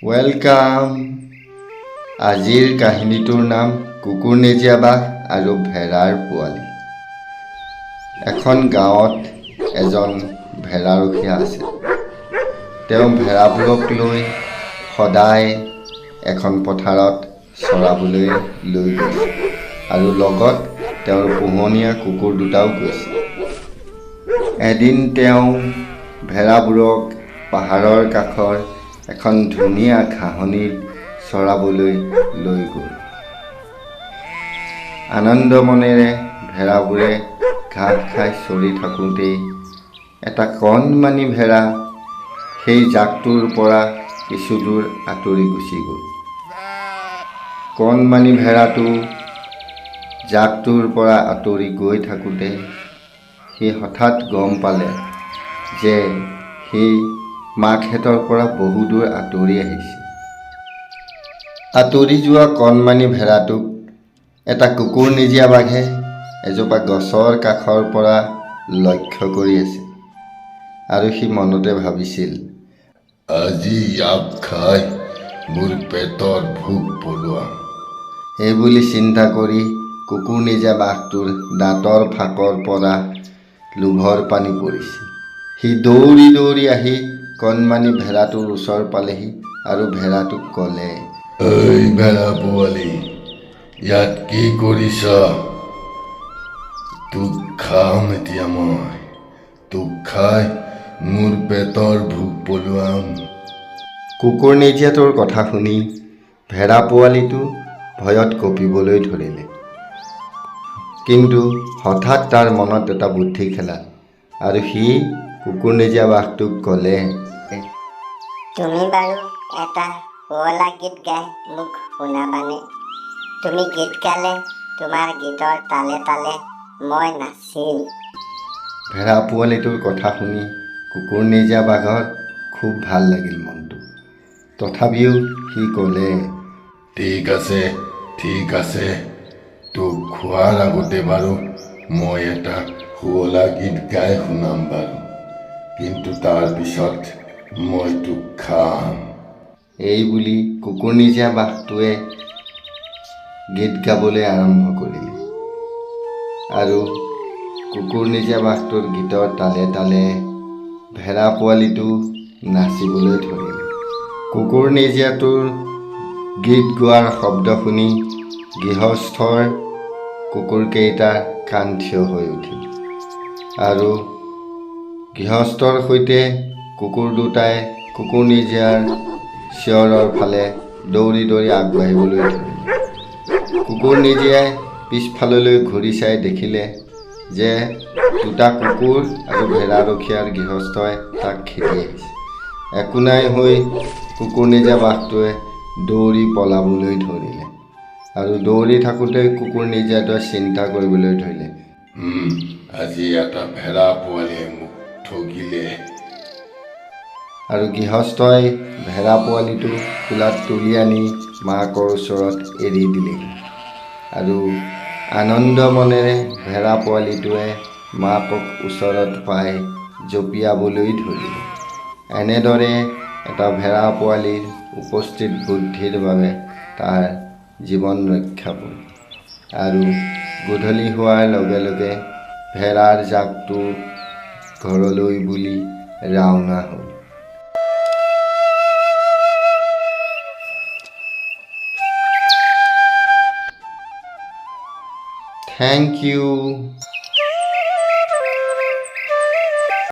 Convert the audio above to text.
Welcome. আজিৰ কাহিনীটোৰ নাম কুকুৰ নেজীয়া বাঘ আৰু ভেড়াৰ পোৱালি। এখন গাঁৱত এজন ভেড়াৰখীয়া আছিল। তেওঁ ভেড়াবোৰক লৈ সদায় এখন পথাৰত চৰাবলৈ লৈ গৈছিল আৰু লগত তেওঁৰ পোহনীয়া কুকুৰ দুটাও গৈছিল। এদিন তেওঁ ভেড়াবোৰক পাহাৰৰ কাষৰ এখন ধুনীয়া ঘাঁহনিত চৰাবলৈ লৈ গ'ল। আনন্দ মনেৰে ভেড়াবোৰে ঘাঁহ খাই চৰি থাকোঁতেই এটা কণমানি ভেড়া সেই জাকটোৰ পৰা কিছু দূৰ আঁতৰি গুচি গ'ল। কণমানি ভেড়াটো জাকটোৰ পৰা আঁতৰি গৈ থাকোঁতে সি হঠাৎ গম পালে যে সি মাকহেঁতৰ পৰা বহু দূৰ আঁতৰি আহিছে। আঁতৰি যোৱা কণমানি ভেড়াটোক এটা কুকুৰ নেজীয়া বাঘে এজোপা গছৰ কাষৰ পৰা লক্ষ্য কৰি আছিল আৰু সি মনতে ভাবিছিল, আজি ইয়াক খাই মোৰ পেটৰ ভোক পলোৱাম। এইবুলি চিন্তা কৰি কুকুৰ নেজীয়া বাঘটোৰ দাঁতৰ ফাঁকৰ পৰা লোভৰ পানী পৰিছিল। সি দৌৰি দৌৰি আহি কণমানি ভেড়াটোৰ ওচৰ পালেহি আৰু ভেড়াটোক ক'লে, এই ভেড়া পোৱালি, ইয়াত কি কৰিছ? তোক খাম এতিয়া মই। তোক খাই মোৰ পেটৰ ভোক পলোৱাম। কুকুৰ নেজীয়াটোৰ কথা শুনি ভেড়া পোৱালিটো ভয়ত কঁপিবলৈ ধৰিলে। কিন্তু হঠাৎ তাৰ মনত এটা বুদ্ধি খেলাল আৰু সি কুকুৰ নেজীয়া বাঘটোক ক'লে, তুমি বাৰু এটা শুৱলা গীত গাই মোক শুনাবানে? তুমি গীত গালে তোমাৰ গীতৰ তালে তালে মই নাচিম। ভেড়া পোৱালিটোৰ কথা শুনি কুকুৰ নেজীয়া বাঘৰ খুব ভাল লাগিল মনটো। তথাপিও সি ক'লে, ঠিক আছে, তোক খোৱাৰ আগতে বাৰু মই এটা শুৱলা গীত গাই শুনাম বাৰু, কিন্তু তাৰপিছত মই তোক খাম। এই বুলি কুকুৰ নেজীয়া বাঘটোৱে গীত গাবলৈ আৰম্ভ কৰিলে আৰু কুকুৰ নেজীয়া বাঘটোৰ গীতৰ তালে তালে ভেড়া পোৱালিটো নাচিবলৈ ধৰিলে। কুকুৰ নেজীয়াটোৰ গীত গোৱাৰ শব্দ শুনি গৃহস্থৰ কুকুৰকেইটাৰ কাণ থিয় হৈ উঠিল আৰু গৃহস্থৰ সৈতে কুকুৰ দুটাই কুকুৰ নেজীয়াৰ চিঞৰৰ ফালে দৌৰি দৌৰি আগবাঢ়িবলৈ ধৰিলে। কুকুৰ নেজীয়াই পিছফাললৈ ঘূৰি চাই দেখিলে যে দুটা কুকুৰ আৰু ভেড়াৰখীয়াৰ গৃহস্থই তাক খেদি আহিছে। একো নাই হৈ কুকুৰ নেজীয়া বাঘটোৱে দৌৰি পলাবলৈ ধৰিলে আৰু দৌৰি থাকোঁতে কুকুৰ নেজীয়াটোৱে চিন্তা কৰিবলৈ ধৰিলে, আজি এটা ভেড়া পোৱালিয়ে মোক ঠগিলে। আৰু গৃহস্থই ভেড়া পোৱালিটো কোলাত তুলি আনি মাকৰ ওচৰত এৰি দিলেহি আৰু আনন্দ মনেৰে ভেড়া পোৱালিটোৱে মাকক ওচৰত পাই জঁপিয়াবলৈ ধৰিলে। এনেদৰে এটা ভেড়া পোৱালিৰ উপস্থিত বুদ্ধিৰ বাবে তাৰ জীৱন ৰক্ষা পৰিল আৰু গধূলি হোৱাৰ লগে লগে ভেড়াৰ জাকটো ঘৰলৈ বুলি ৰাওনা হ'ল। Thank you.